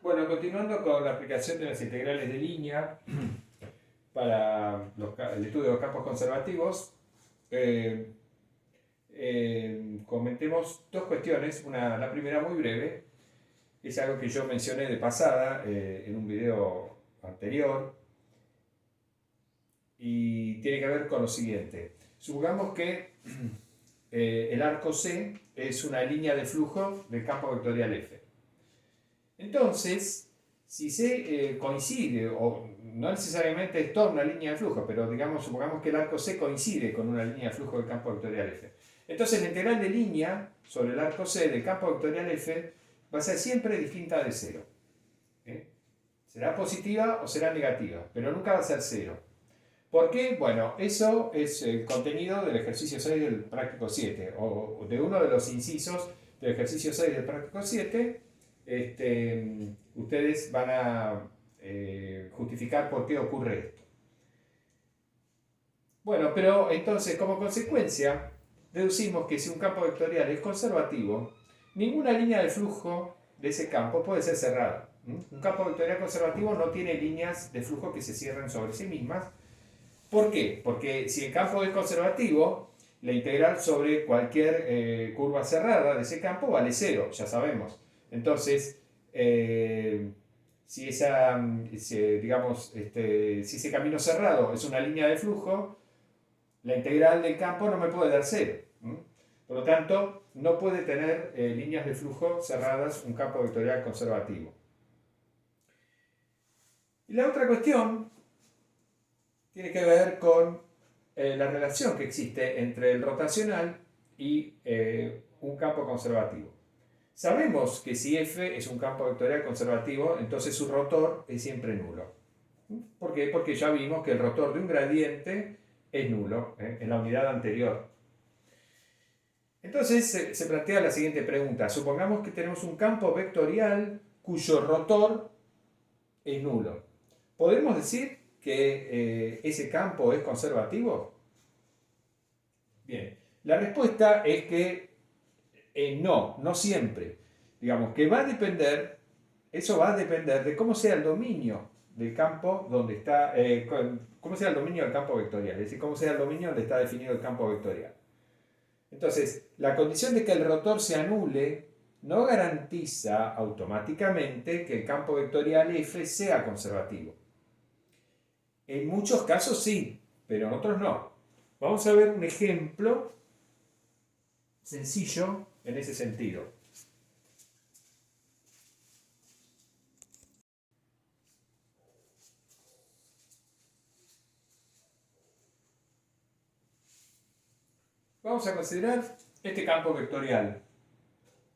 Bueno, continuando con la aplicación de las integrales de línea para el estudio de los campos conservativos, eh, comentemos dos cuestiones. La primera muy breve, es algo que yo mencioné de pasada en un video anterior y tiene que ver con lo siguiente. Supongamos que el arco C es una línea de flujo del campo vectorial F. Entonces, si C coincide, o no necesariamente es toda una línea de flujo, pero supongamos que el arco C coincide con una línea de flujo del campo vectorial F. Entonces la integral de línea sobre el arco C del campo vectorial F va a ser siempre distinta de cero. Será positiva o será negativa, pero nunca va a ser cero. ¿Por qué? Bueno, eso es el contenido del ejercicio 6 del práctico 7, o de uno de los incisos del ejercicio 6 del práctico 7. Ustedes van a justificar por qué ocurre esto. Bueno, pero entonces como consecuencia deducimos que si un campo vectorial es conservativo, ninguna línea de flujo de ese campo puede ser cerrada. Un campo vectorial conservativo no tiene líneas de flujo que se cierren sobre sí mismas. ¿Por qué? Porque si el campo es conservativo, la integral sobre cualquier curva cerrada de ese campo vale cero, ya sabemos. Entonces, si ese camino cerrado es una línea de flujo, la integral del campo no me puede dar cero. Por lo tanto, no puede tener líneas de flujo cerradas un campo vectorial conservativo. Y la otra cuestión tiene que ver con la relación que existe entre el rotacional y un campo conservativo. Sabemos que si F es un campo vectorial conservativo, entonces su rotor es siempre nulo. ¿Por qué? Porque ya vimos que el rotor de un gradiente es nulo en la unidad anterior. Entonces se plantea la siguiente pregunta. Supongamos que tenemos un campo vectorial cuyo rotor es nulo. ¿Podemos decir que ese campo es conservativo? Bien, la respuesta es que no siempre. Digamos que eso va a depender de cómo sea el dominio del campo donde está, cómo sea el dominio del campo vectorial, es decir, cómo sea el dominio donde está definido el campo vectorial. Entonces, la condición de que el rotor se anule no garantiza automáticamente que el campo vectorial F sea conservativo. En muchos casos sí, pero en otros no. Vamos a ver un ejemplo sencillo en ese sentido. Vamos a considerar este campo vectorial.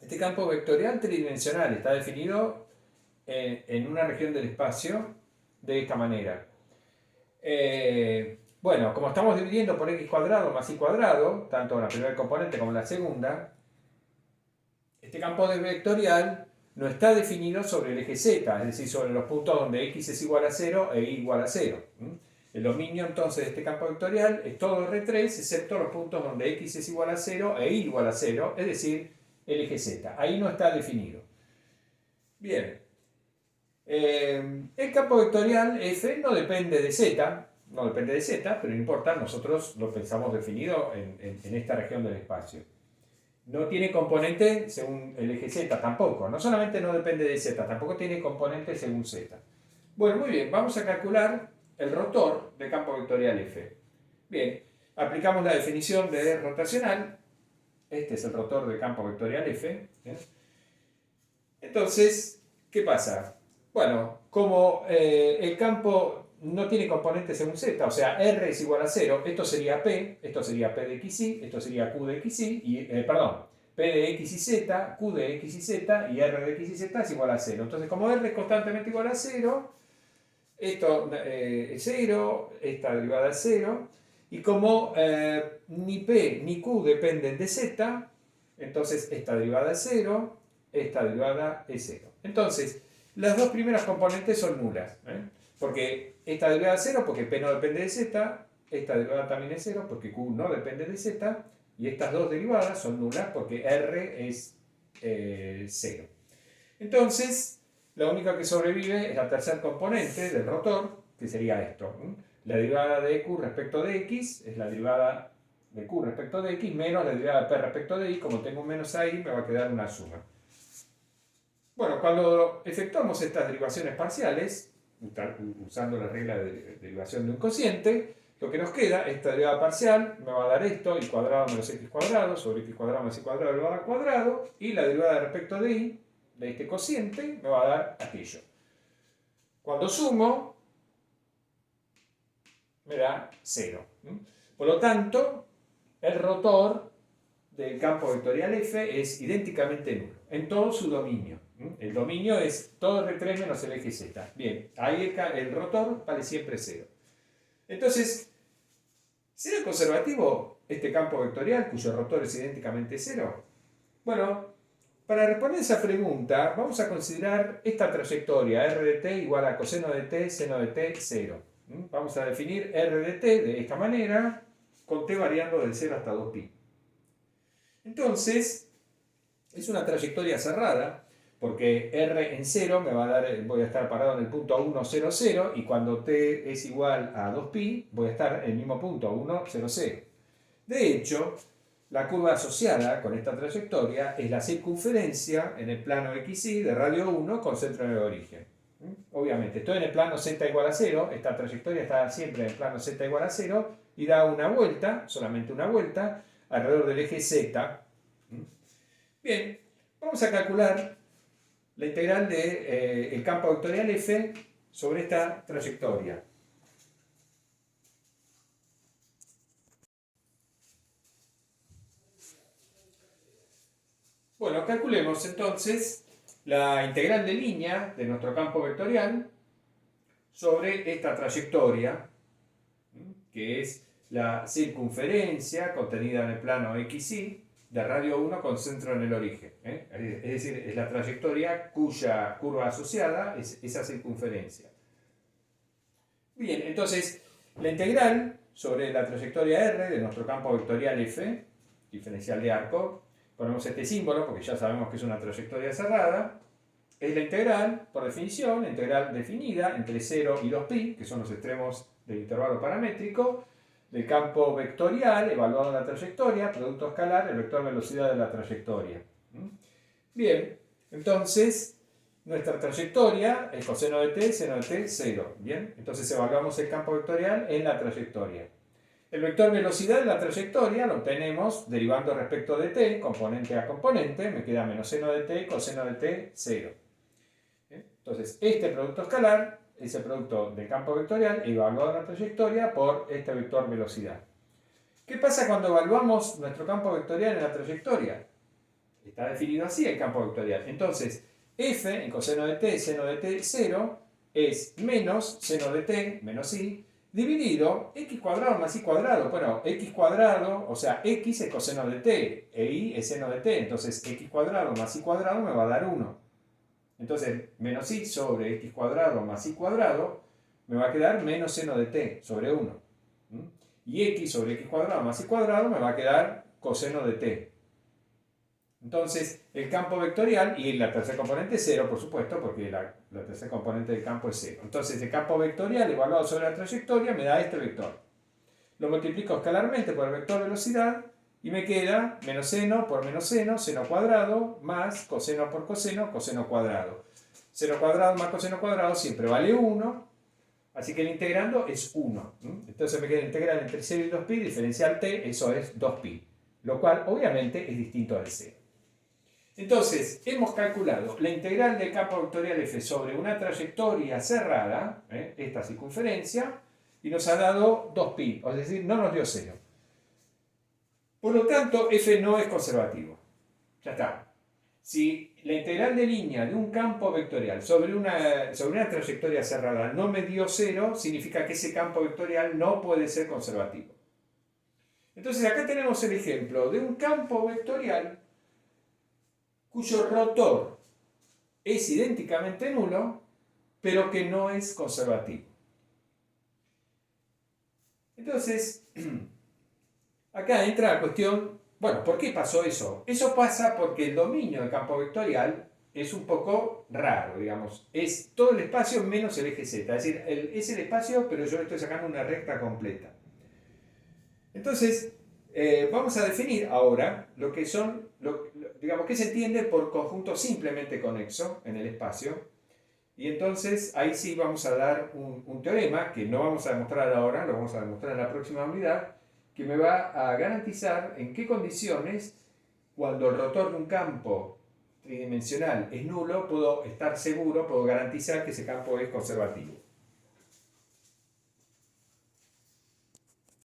Este campo vectorial tridimensional está definido en una región del espacio de esta manera. Bueno, como estamos dividiendo por x cuadrado más y cuadrado, tanto la primera componente como la segunda, este campo vectorial no está definido sobre el eje z, es decir, sobre los puntos donde x es igual a 0 e y igual a 0. El dominio entonces de este campo vectorial es todo R3, excepto los puntos donde x es igual a 0 e y igual a 0, es decir, el eje z. Ahí no está definido. Bien. El campo vectorial F no depende de z, pero no importa, nosotros lo pensamos definido en esta región del espacio. No tiene componente según el eje z tampoco. No solamente no depende de z, tampoco tiene componente según z. Bueno, muy bien, vamos a calcular el rotor del campo vectorial F. Bien, aplicamos la definición de rotacional. Este es el rotor del campo vectorial F. Entonces, ¿qué pasa? Bueno, como el campo no tiene componente según z, o sea, R es igual a 0, esto sería P de xy, esto sería Q de xy, P de x y z, Q de x y z, y R de x y z es igual a 0. Entonces, como R es constantemente igual a 0, esto es 0, esta derivada es 0, y como ni P ni Q dependen de z, entonces esta derivada es 0, esta derivada es 0. Entonces, las dos primeras componentes son nulas, porque esta derivada es 0 porque P no depende de z, esta derivada también es 0 porque Q no depende de z, y estas dos derivadas son nulas porque R es 0. Entonces, la única que sobrevive es la tercer componente del rotor, que sería esto. La derivada de Q respecto de X es la derivada de Q respecto de X menos la derivada de P respecto de Y. Como tengo un menos ahí, me va a quedar una suma. Bueno, cuando efectuamos estas derivaciones parciales, usando la regla de derivación de un cociente, lo que nos queda, esta derivada parcial me va a dar esto, y cuadrado menos x cuadrado, sobre x cuadrado menos y cuadrado elevado al cuadrado, y la derivada respecto de y, de este cociente, me va a dar aquello. Cuando sumo, me da 0. Por lo tanto, el rotor del campo vectorial F es idénticamente nulo en todo su dominio. El dominio es todo R3 menos el eje Z. Bien, ahí el rotor vale siempre 0. Entonces, ¿será conservativo este campo vectorial cuyo rotor es idénticamente 0? Bueno, para responder esa pregunta vamos a considerar esta trayectoria r de t igual a coseno de t, seno de t, 0. Vamos a definir r de t de esta manera, con t variando del 0 hasta 2pi. Entonces, es una trayectoria cerrada, porque r en 0 me va a dar, voy a estar parado en el punto 1, 0, 0, y cuando t es igual a 2pi, voy a estar en el mismo punto, 1, 0, 0. De hecho, la curva asociada con esta trayectoria es la circunferencia en el plano XY de radio 1 con centro en el origen. Obviamente, estoy en el plano z igual a 0, esta trayectoria está siempre en el plano z igual a 0, y da una vuelta, solamente una vuelta, alrededor del eje Z. Bien, vamos a calcular la integral del campo vectorial F sobre esta trayectoria. Bueno, calculemos entonces la integral de línea de nuestro campo vectorial sobre esta trayectoria, que es la circunferencia contenida en el plano XY de radio 1 con centro en el origen. Es decir, es la trayectoria cuya curva asociada es esa circunferencia. Bien, entonces la integral sobre la trayectoria R de nuestro campo vectorial F, diferencial de arco, ponemos este símbolo porque ya sabemos que es una trayectoria cerrada, es la integral, por definición, la integral definida entre 0 y 2pi, que son los extremos del intervalo paramétrico, del campo vectorial evaluado en la trayectoria, producto escalar, el vector velocidad de la trayectoria. Bien, entonces nuestra trayectoria es coseno de t, seno de t, 0. Bien, entonces evaluamos el campo vectorial en la trayectoria. El vector velocidad de la trayectoria lo obtenemos derivando respecto de t, componente a componente, me queda menos seno de t, coseno de t, 0. Entonces, este producto escalar es el producto del campo vectorial evaluado en la trayectoria por este vector velocidad. ¿Qué pasa cuando evaluamos nuestro campo vectorial en la trayectoria? Está definido así el campo vectorial. Entonces, f en coseno de t, seno de t, 0, es menos seno de t, menos i, dividido x cuadrado más y cuadrado. Bueno, x cuadrado, o sea, x es coseno de t, e y es seno de t. Entonces, x cuadrado más y cuadrado me va a dar 1. Entonces, menos i sobre x cuadrado más y cuadrado me va a quedar menos seno de t sobre 1. Y x sobre x cuadrado más y cuadrado me va a quedar coseno de t. Entonces, el campo vectorial, y la tercera componente es 0, por supuesto, porque la tercera componente del campo es 0. Entonces, el campo vectorial evaluado sobre la trayectoria me da este vector. Lo multiplico escalarmente por el vector velocidad y me queda menos seno por menos seno cuadrado, más coseno por coseno, coseno cuadrado. Seno cuadrado más coseno cuadrado siempre vale 1, así que el integrando es 1. Entonces me queda integral entre 0 y 2pi, diferencial t, eso es 2pi, lo cual obviamente es distinto del 0. Entonces, hemos calculado la integral del campo vectorial F sobre una trayectoria cerrada, esta circunferencia, y nos ha dado 2pi, es decir, no nos dio 0. Por lo tanto, F no es conservativo. Ya está. Si la integral de línea de un campo vectorial sobre una trayectoria cerrada no me dio 0, significa que ese campo vectorial no puede ser conservativo. Entonces acá tenemos el ejemplo de un campo vectorial cuyo rotor es idénticamente nulo, pero que no es conservativo. Entonces, acá entra la cuestión, bueno, ¿por qué pasó eso? Eso pasa porque el dominio del campo vectorial es un poco raro, digamos. Es todo el espacio menos el eje Z. Es decir, es el espacio, pero yo le estoy sacando una recta completa. Entonces, vamos a definir ahora lo que son, digamos, qué se entiende por conjunto simplemente conexo en el espacio. Y entonces ahí sí vamos a dar un teorema que no vamos a demostrar ahora, lo vamos a demostrar en la próxima unidad, que me va a garantizar en qué condiciones, cuando el rotor de un campo tridimensional es nulo, puedo estar seguro, puedo garantizar que ese campo es conservativo.